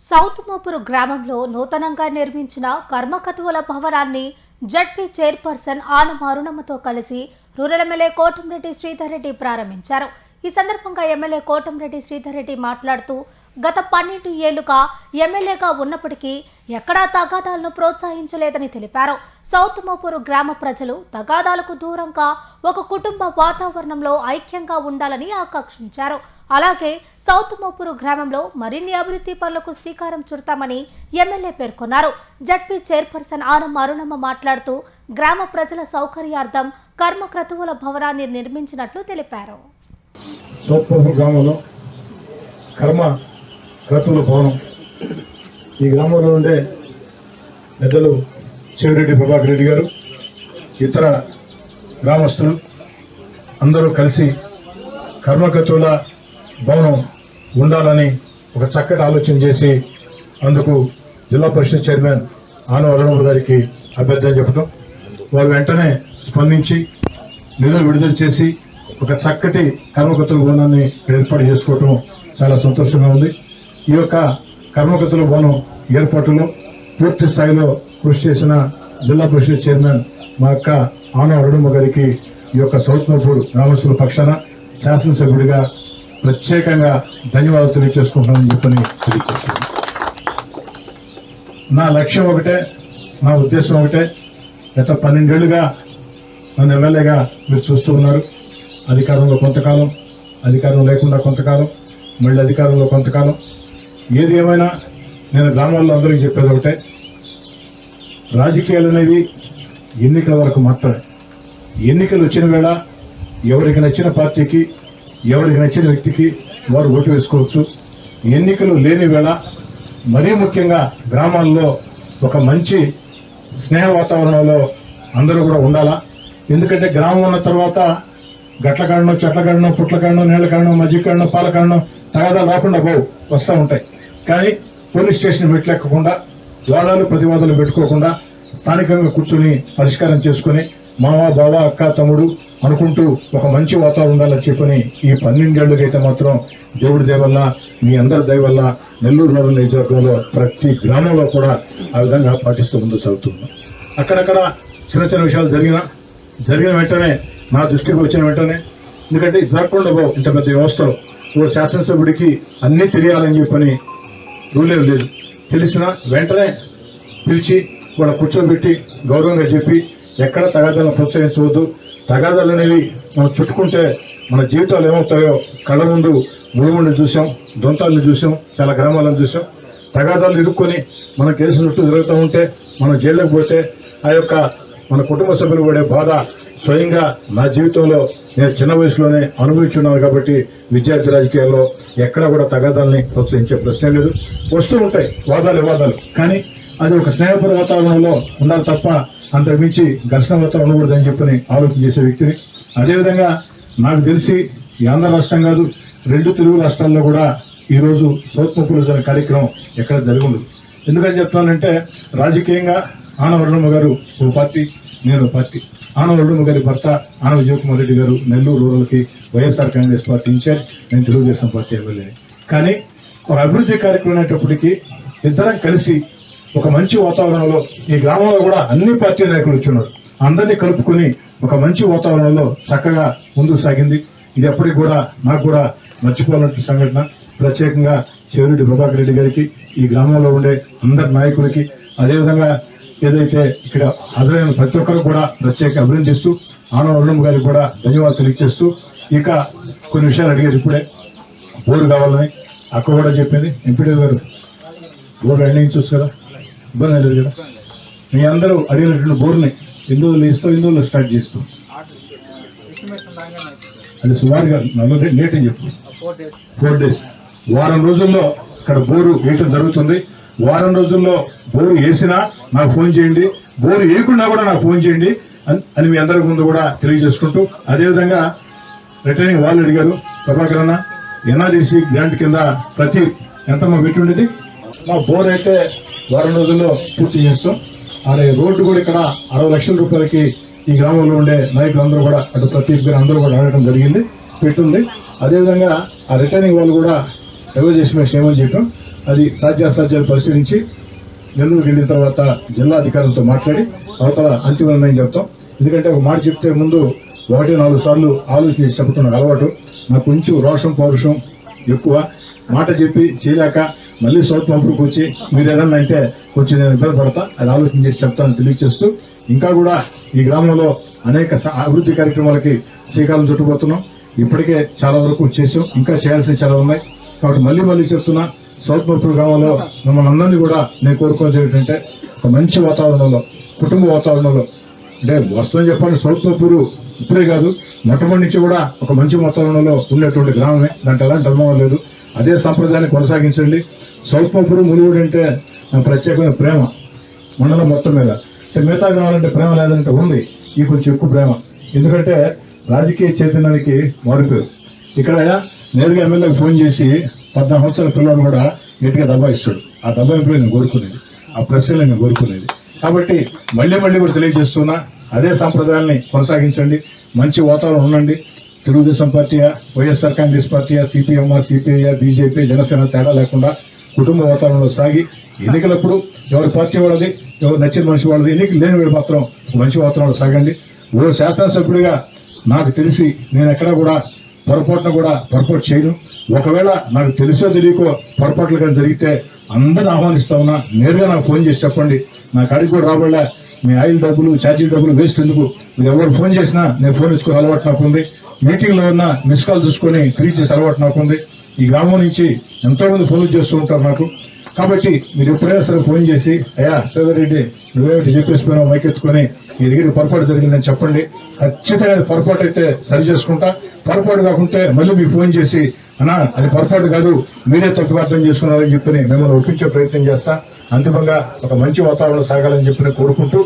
South Mopuru గ్రామంలో నూతనంగా నిర్మించిన కర్మకతువుల భవనాన్ని జడ్పీ చైర్పర్సన్ ఆనం అరుణమ్మతో కలిసి రూరల్ ఎమ్మెల్యే కోటంరెడ్డి శ్రీధర్ రెడ్డి ప్రారంభించారు. ఈ సందర్భంగా ఎమ్మెల్యే కోటంరెడ్డి శ్రీధర్ రెడ్డి మాట్లాడుతూ గత 12 ఏళ్లుగా ఎమ్మెల్యేగా ఉన్నప్పటికీ ఎక్కడా తగాదాలను ప్రోత్సహించలేదని తెలిపారు. సౌత్ మోపూరు గ్రామ ప్రజలు తగాదాలకు దూరంగా ఒక కుటుంబ వాతావరణంలో ఐక్యంగా ఉండాలని ఆకాంక్షించారు. అలాగే సౌత్ మోపూరు గ్రామంలో మరిన్ని అభివృద్ధి పనులకు శ్రీకారం చుడతామని ఎమ్మెల్యే పేర్కొన్నారు. జడ్పీ చైర్పర్సన్ ఆనం అరుణమ్మ మాట్లాడుతూ గ్రామ ప్రజల సౌకర్యార్థం కర్మక్రతువుల భవనాన్ని నిర్మించినట్లు తెలిపారు. సౌత్ మోపూరు గ్రామంలో కర్మక్రతువుల భవనం ఈ గ్రామంలో ఉండే పెద్దలు చెవిరెడ్డి ప్రభాకర్ రెడ్డి గారు, ఇతర గ్రామస్తులు అందరూ కలిసి కర్మకతువుల భవనం ఉండాలని ఒక చక్కటి ఆలోచన చేసి అందుకు జిల్లా పరిషత్ చైర్మన్ ఆనం అరుణమ్మ గారికి అభ్యర్థన చెప్పడం, వారు వెంటనే స్పందించి నిధులు విడుదల చేసి ఒక చక్కటి కర్మకతుల భవనాన్ని ఏర్పాటు చేసుకోవటం చాలా సంతోషంగా ఉంది. ఈ యొక్క కర్మకతుల భవనం ఏర్పాటులో పూర్తి స్థాయిలో కృషి చేసిన జిల్లా పరిషత్ చైర్మన్ మా అక్క ఆనం అరుణమ్మ గారికి ఈ యొక్క సౌత్ మోపూరు గ్రామస్తుల పక్షాన శాసనసభ్యుడిగా ప్రత్యేకంగా ధన్యవాదాలు తెలియజేసుకుంటానని చెప్పని తెలియజేస్తున్నాను. నా లక్ష్యం ఒకటే, నా ఉద్దేశం ఒకటే. గత 12 ఏళ్లుగా నన్ను ఎమ్మెల్యేగా మీరు చూస్తూ ఉన్నారు. అధికారంలో కొంతకాలం, అధికారం లేకుండా కొంతకాలం, మళ్ళీ అధికారంలో కొంతకాలం. ఏది ఏమైనా నేను గ్రామాల్లో అందరికీ చెప్పేది ఒకటే, రాజకీయాలు అనేవి ఎన్నికల వరకు మాత్రమే. ఎన్నికలు వచ్చిన వేళ ఎవరికి నచ్చిన పార్టీకి, ఎవరికి నచ్చిన వ్యక్తికి వారు ఓటు వేసుకోవచ్చు. ఎన్నికలు లేని వేళ మరీ ముఖ్యంగా గ్రామాల్లో ఒక మంచి స్నేహ వాతావరణంలో అందరూ కూడా ఉండాలా. ఎందుకంటే గ్రామం ఉన్న తర్వాత గట్ల కాడనో, చెట్ల కాడనో, పుట్ల కాడనో, నీళ్ల కాడనో, మజ్జిగ కాడనో, పాల కాడనో తగాదాలు రాకుండా వస్తూ ఉంటాయి. కానీ పోలీస్ స్టేషన్ పెట్టలేకుండా, వాదాలు ప్రతివాదాలు పెట్టుకోకుండా స్థానికంగా కూర్చొని పరిష్కారం చేసుకుని మామ, బావ, అక్క, తమ్ముడు అనుకుంటూ ఒక మంచి వాతావరణం ఉండాలని చెప్పని ఈ 12 ఏళ్ళకైతే మాత్రం దేవుడి దయ వల్ల, మీ అందరి దయ వల్ల నెల్లూరు రూరల్ నియోజకవర్గంలో ప్రతి గ్రామంలో కూడా ఆ విధంగా పాటిస్తూ ముందు సాగుతున్నాం. అక్కడక్కడ చిన్న చిన్న విషయాలు జరిగిన వెంటనే నా దృష్టికి వచ్చిన వెంటనే, ఎందుకంటే జరగకుండా ఇంత పెద్ద వ్యవస్థలో ఓ శాసనసభ్యుడికి అన్నీ తెలియాలని చెప్పని రూలే లేదు. తెలిసిన వెంటనే పిలిచి వాళ్ళ కూర్చోబెట్టి గౌరవంగా చెప్పి ఎక్కడ తగాదాలను ప్రోత్సహించవద్దు. తగాదాలు అనేవి మనం చుట్టుకుంటే మన జీవితాలు ఏమవుతాయో కళ్ళ ముందు మురుగుండి చూసాం, దొంతాలను చూసాం, చాలా గ్రామాలను చూసాం. తగాదాలు ఇరుక్కొని మన కేసు చుట్టూ జరుగుతూ ఉంటే, మనం జైల్లోకి పోతే ఆ యొక్క మన కుటుంబ సభ్యులు పడే బాధ స్వయంగా నా జీవితంలో నేను చిన్న వయసులోనే అనుభవించున్నాను. కాబట్టి విద్యార్థి రాజకీయాల్లో ఎక్కడా కూడా తగాదాలని ప్రోత్సహించే ప్రశ్నే లేదు. వస్తూ ఉంటాయి వాదాలు, కానీ అది ఒక స్నేహపూర్వ వాతావరణంలో ఉండాలి తప్ప అంతకుమించి ఘర్షణ వాతావరణం ఉండకూడదని చెప్పని ఆలోచన చేసే వ్యక్తిని. అదేవిధంగా నాకు తెలిసి ఈ ఆంధ్ర రాష్ట్రం కాదు, 2 తెలుగు రాష్ట్రాల్లో కూడా ఈరోజు సౌత్ మోపూరు అనే కార్యక్రమం ఎక్కడ జరిగి ఉండదు. ఎందుకని చెప్తున్నానంటే, రాజకీయంగా ఆనం అరుణమ్మ గారు ఓ పార్టీ, నేను పార్టీ. ఆనం అరుణమ్మ గారి భర్త ఆనం విజయకుమార్ రెడ్డి గారు నెల్లూరు రూరల్కి వైఎస్ఆర్ కాంగ్రెస్ పార్టీ ఇన్ఛార్జ్, నేను తెలుగుదేశం పార్టీ ఎమ్మెల్యే. కానీ ఒక అభివృద్ధి కార్యక్రమం అనేటప్పటికీ ఇద్దరం కలిసి ఒక మంచి వాతావరణంలో, ఈ గ్రామంలో కూడా అన్ని పార్టీ నాయకులు వచ్చున్నారు, అందరినీ కలుపుకొని ఒక మంచి వాతావరణంలో చక్కగా ముందుకు సాగింది. ఇది ఎప్పటికి కూడా నాకు కూడా మర్చిపోవాలంటే సంఘటన. ప్రత్యేకంగా చెవిరెడ్డి ప్రభాకర్ రెడ్డి గారికి, ఈ గ్రామంలో ఉండే అందరి నాయకులకి, అదేవిధంగా ఏదైతే ఇక్కడ హాజరైన ప్రతి ఒక్కరు కూడా ప్రత్యేక అభినందిస్తూ ఆనం అరుణమ్మ గారికి కూడా ధన్యవాదాలు తెలియజేస్తూ, ఇక కొన్ని విషయాలు అడిగారు. ఇప్పుడే బోరు కావాలని అక్క కూడా చెప్పింది. ఎంపీడీ గారు బోర్డు నిర్ణయించవచ్చు కదా, ఇబ్బంది లేదు కదా. మీ అందరూ అడిగినటువంటి బోర్ని ఎన్ని రోజులు ఇస్తాం, ఎన్ని రోజులు స్టార్ట్ చేస్తాం, అది సుమారుగా 40 లేట్ అని చెప్పు, 4 days. వారం రోజుల్లో ఇక్కడ బోరు వేయటం జరుగుతుంది. వారం రోజుల్లో బోరు వేసినా నాకు ఫోన్ చేయండి, బోరు వేయకుండా కూడా నాకు ఫోన్ చేయండి అని మీ అందరి ముందు కూడా తెలియజేసుకుంటూ, అదేవిధంగా రిటర్నింగ్ వాళ్ళు అడిగారు, ప్రభాకర్ అన్న ఎన్ఆర్ఈసీ గ్రాంట్ కింద ప్రతి ఎంతమ్మా పెట్టి ఉండేది, మా బోర్ అయితే వారం రోజుల్లో పూర్తి చేస్తాం. అలాగే రోడ్డు కూడా ఇక్కడ 60 లక్షల రూపాయలకి ఈ గ్రామంలో ఉండే నాయకులందరూ కూడా, అటు ప్రతీక్ గారు అందరూ కూడా అడగడం జరిగింది, పెట్టుంది. అదేవిధంగా ఆ రిటర్నింగ్ వాళ్ళు కూడా ఎవరు చేసి మేము చేయమని చెప్పాం. అది సాధ్యాసాధ్యాలు పరిశీలించి నెల్లూరుకి వెళ్ళిన తర్వాత జిల్లా అధికారులతో మాట్లాడి అవతల అంతిమ నిర్ణయం చెప్తాం. ఎందుకంటే ఒక మాట చెప్తే ముందు 1-4 సార్లు ఆలోచించి చెప్పడం నాకు అలవాటు. నాకు కొంచెం రోషం పౌరుషం ఎక్కువ. మాట చెప్పి చేయలేక మళ్ళీ సౌత్ పంపులకు వచ్చి మీరు ఏదన్నా అంటే కొంచెం నేను ఇబ్బంది పడతా, అది ఆలోచన చేసి చెప్తానని తెలియజేస్తూ ఇంకా కూడా ఈ గ్రామంలో అనేక అభివృద్ధి కార్యక్రమాలకి శ్రీకారం చుట్టుపోతున్నాం. ఇప్పటికే చాలా వరకు చేసాం, ఇంకా చేయాల్సిన చాలా ఉన్నాయి. కాబట్టి మళ్ళీ చెప్తున్నా, సౌత్ పంపుల గ్రామంలో మిమ్మల్ని అందరినీ కూడా నేను కోరుకునేది ఏంటంటే ఒక మంచి వాతావరణంలో, కుటుంబ వాతావరణంలో, అంటే వస్తుందని చెప్పాలి సౌత్ పంపూరు ఇప్పుడే కాదు మొట్టమొదటి నుంచి కూడా ఒక మంచి వాతావరణంలో ఉండేటువంటి గ్రామమే, దాంట్లో ఎలాంటి అనుభవం లేదు. అదే సంప్రదాయాన్ని కొనసాగించండి. సౌత్ పంపూరు ములుగుడు అంటే ప్రత్యేకమైన ప్రేమ మండలం మొత్తం మీద. అంటే మిగతా గ్రామాలంటే ప్రేమ లేదంటే ఉంది, ఈ కొంచెం ఎక్కువ ప్రేమ. ఎందుకంటే రాజకీయ చైతన్యానికి మారిపోయారు. ఇక్కడ నేరుగా ఎమ్మెల్యేకి ఫోన్ చేసి 14 సంవత్సరాల పిల్లలు కూడా గట్టిగా దబాయిస్తాడు. ఆ దబాయింపులో నేను కోరుకునేది, ఆ ప్రశ్నలు నేను కోరుకునేది. కాబట్టి మళ్ళీ కూడా తెలియజేస్తున్నా, అదే సంప్రదాయాల్ని కొనసాగించండి. మంచి వాతావరణం ఉండండి. తెలుగుదేశం పార్టీయా, వైఎస్ఆర్ కాంగ్రెస్ పార్టీయా, సిపిఎం, సిపిఐ, బీజేపీ, జనసేన తేడా లేకుండా కుటుంబ వాతావరణంలో సాగి ఎన్నికలప్పుడు ఎవరి పార్టీ వాళ్ళది, ఎవరు నచ్చిన మనిషి వాళ్ళది, ఎన్నికలు లేని వీళ్ళు మాత్రం మంచి వాతావరణంలో సాగండి. ఓ శాసనసభ్యుడిగా నాకు తెలిసి నేను ఎక్కడా కూడా పొరపాటు చేయను. ఒకవేళ నాకు తెలుసో తెలియకో పొరపాట్లు కానీ జరిగితే అందరిని ఆహ్వానిస్తా ఉన్నా. నేరుగా నాకు ఫోన్ చేసి చెప్పండి. నాకు అడిగి కూడా రాబోలే, మీ ఆయిల్ డబ్బులు, ఛార్జీల డబ్బులు వేస్ట్ ఎందుకు, మీరు ఎవరు ఫోన్ చేసినా నేను ఫోన్ ఎత్తుకునే అలవాటు నాకుంది. మీటింగ్లో ఉన్న మిస్ కాల్ చూసుకొని తిరిగి చేసే అలవాటు నాకుంది. ఈ గ్రామం నుంచి ఎంతో మంది ఫోన్లు చేస్తూ ఉంటారు నాకు. కాబట్టి మీరు ఎప్పుడైనా సరే ఫోన్ చేసి, అయ్యా శ్రీధర్రెడ్డి నువ్వేమిటి చెప్పేసిపోయినా మైక్ ఎత్తుకొని మీ దగ్గర పొరపాటు జరిగిందని చెప్పండి. ఖచ్చితంగా పొరపాటు అయితే సరి చేసుకుంటా. పొరపాటు కాకుంటే మళ్ళీ మీకు ఫోన్ చేసి, అన్నా అది పొరపాటు కాదు, మీరే తప్పుగా అర్థం చేసుకున్నారని చెప్పి మిమ్మల్ని ఒప్పించే ప్రయత్నం చేస్తా. అంతిమంగా ఒక మంచి వాతావరణంలో సాగాలని చెప్పి కోరుకుంటూ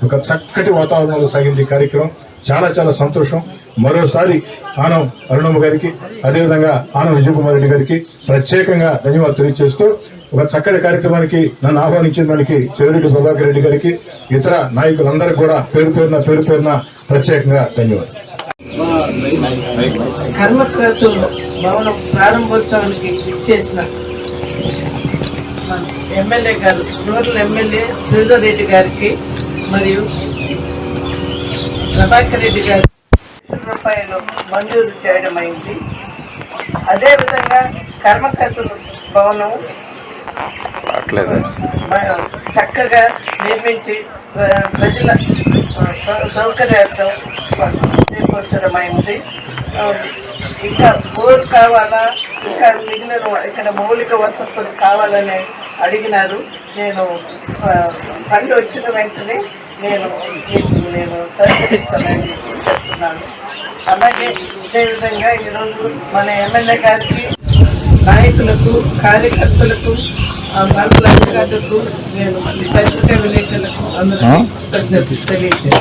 ఒక చక్కటి వాతావరణంలో సాగింది ఈ కార్యక్రమం. చాలా సంతోషం. మరోసారి ఆనం అరుణమ్మ గారికి, అదేవిధంగా ఆనం విజయకుమార్ రెడ్డి గారికి ప్రత్యేకంగా ధన్యవాదాలు తెలియజేస్తూ ఒక చక్కటి కార్యక్రమానికి నన్ను ఆహ్వానించిన దానికి చెవిరెడ్డి ప్రభాకర్ రెడ్డి గారికి, ఇతర నాయకులందరికీ కూడా పేరు పేరున ప్రత్యేకంగా ధన్యవాదాలు. కర్మకర్త భవనం ప్రారంభోత్సవానికి ఇచ్చేసిన ఎమ్మెల్యే గారు, రూరల్ ఎమ్మెల్యే శ్రీధర్ రెడ్డి గారికి మరియు ప్రభాకర్ రెడ్డి గారికి రూపాయలు మంజూరు చేయడం అయింది. అదేవిధంగా కర్మకర్తల భవనం చక్కగా నిర్మించి ప్రజల సౌకర్యార్థం చేకూర్చడమైంది. ఇంకా బోర్డు కావాలా, ఇంకా మిగిలిన ఇక్కడ మౌలిక వసతులు కావాలని అడిగినారు. నేను ఫండ్ వచ్చిన వెంటనే నేను సహకరిస్తానని చెప్తున్నాను. అలాగే ఇదేవిధంగా ఈరోజు మన ఎమ్మెల్యే గారికి, నాయకులకు, కార్యకర్తలకు, మండల అధికారులకు, నేను పత్రికా విలేకరులకు అందరికీ తెలియజేస్తాను.